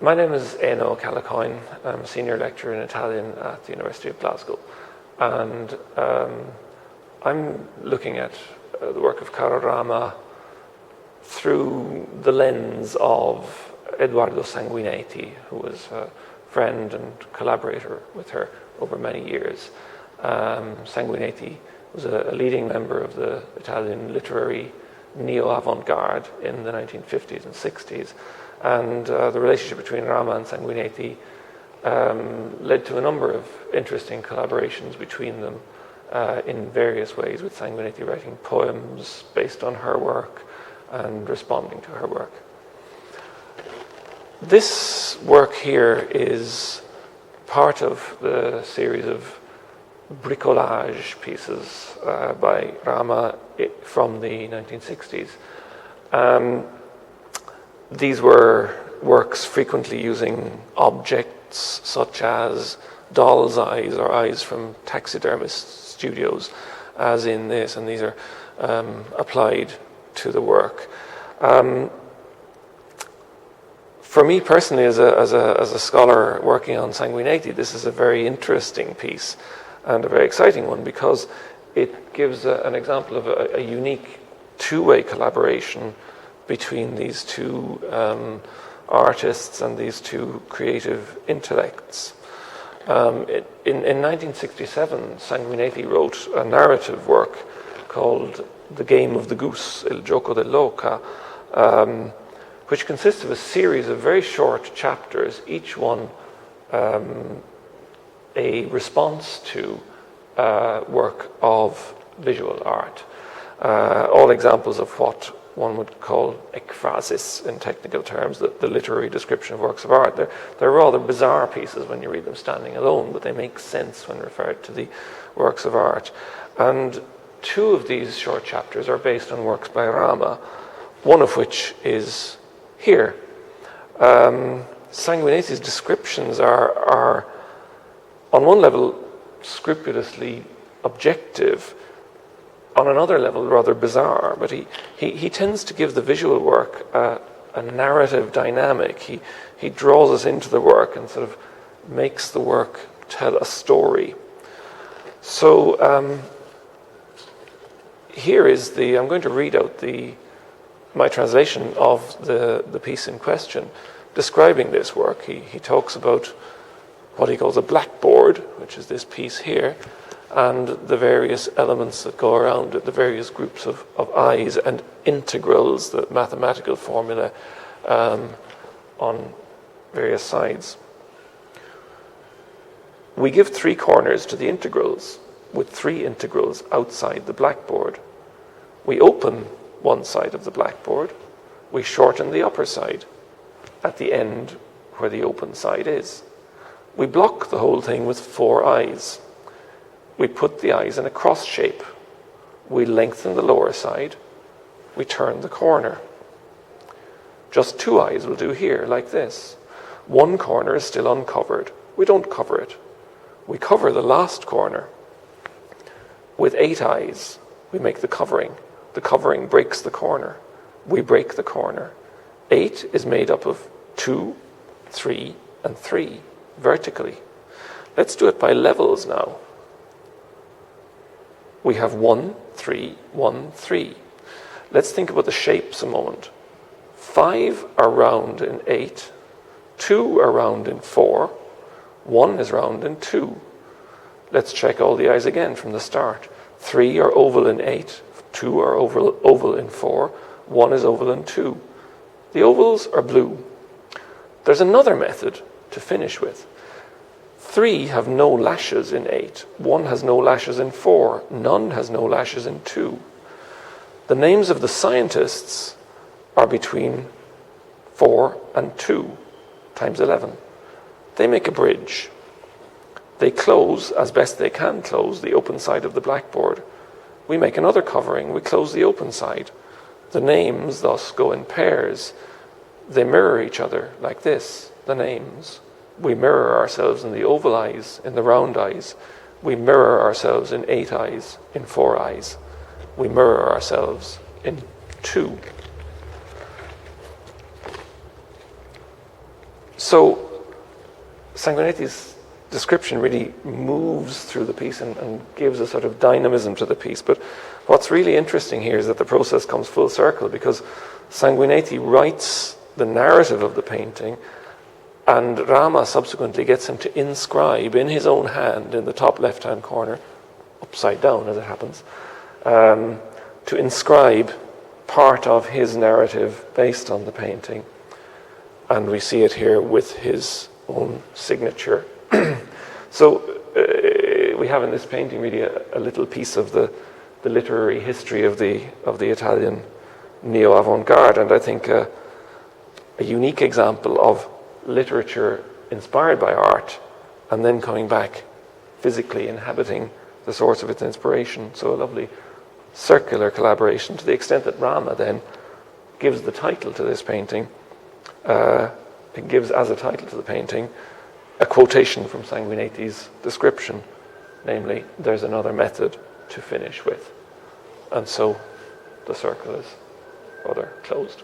My name is Eanna O'Ceallachain. I'm a senior lecturer in Italian at the University of Glasgow. And I'm looking at the work of Carol Rama through the lens of Edoardo Sanguineti, who was a friend and collaborator with her over many years. Sanguineti was a leading member of the Italian literary neo-avant-garde in the 1950s and 60s. And the relationship between Rama and Sanguineti led to a number of interesting collaborations between them in various ways, with Sanguineti writing poems based on her work and responding to her work. This work here is part of the series of bricolage pieces by Rama from the 1960s. These were works frequently using objects such as doll's eyes or eyes from taxidermist studios, as in this, and these are applied to the work. For me personally, as a scholar working on Sanguineti, this is a very interesting piece and a very exciting one, because it gives an example of a unique two-way collaboration between these two artists and these two creative intellects. In 1967, Sanguineti wrote a narrative work called The Game of the Goose, Il Gioco dell'Oca, which consists of a series of very short chapters, each one a response to work of visual art. All examples of what one would call ekphrasis in technical terms, the literary description of works of art. They're rather bizarre pieces when you read them standing alone, but they make sense when referred to the works of art. And two of these short chapters are based on works by Rama, one of which is here. Sanguineti's descriptions are on one level scrupulously objective, on another level rather bizarre, but he tends to give the visual work a narrative dynamic. He draws us into the work and sort of makes the work tell a story. So here is I'm going to read out my translation of the piece in question, describing this work. He talks about what he calls a blackboard, which is this piece here, and the various elements that go around it, the various groups of eyes and integrals, the mathematical formula on various sides. We give 3 corners to the integrals, with 3 integrals outside the blackboard. We open one side of the blackboard, we shorten the upper side at the end where the open side is. We block the whole thing with 4 eyes. We put the eyes in a cross shape. We lengthen the lower side. We turn the corner. Just 2 eyes will do here, like this. 1 corner is still uncovered. We don't cover it. We cover the last corner. With 8 eyes, we make the covering. The covering breaks the corner. We break the corner. 8 is made up of 2, 3, and 3, vertically. Let's do it by levels now. We have 1, 3, 1, 3. Let's think about the shapes a moment. 5 are round in 8, 2 are round in 4, 1 is round in 2. Let's check all the eyes again from the start. 3 are oval in 8, 2 are oval in 4, 1 is oval in 2. The ovals are blue. There's another method to finish with. 3 have no lashes in 8. 1 has no lashes in 4. None has no lashes in 2. The names of the scientists are between 4 and 2 times 11. They make a bridge. They close, as best they can close, the open side of the blackboard. We make another covering. We close the open side. The names thus go in pairs. They mirror each other like this, the names. We mirror ourselves in the oval eyes, in the round eyes. We mirror ourselves in 8 eyes, in 4 eyes. We mirror ourselves in 2. So Sanguineti's description really moves through the piece and gives a sort of dynamism to the piece. But what's really interesting here is that the process comes full circle, because Sanguineti writes the narrative of the painting, and Rama subsequently gets him to inscribe in his own hand, in the top left-hand corner, upside down as it happens, to inscribe part of his narrative based on the painting. And we see it here with his own signature. So we have in this painting really a little piece of the literary history of the Italian neo-avant-garde, and I think a unique example of literature inspired by art and then coming back physically inhabiting the source of its inspiration. So a lovely circular collaboration, to the extent that Rama then gives the title to this painting. It gives as a title to the painting a quotation from Sanguineti's description, namely, "There's another method to finish with." And so the circle is rather closed.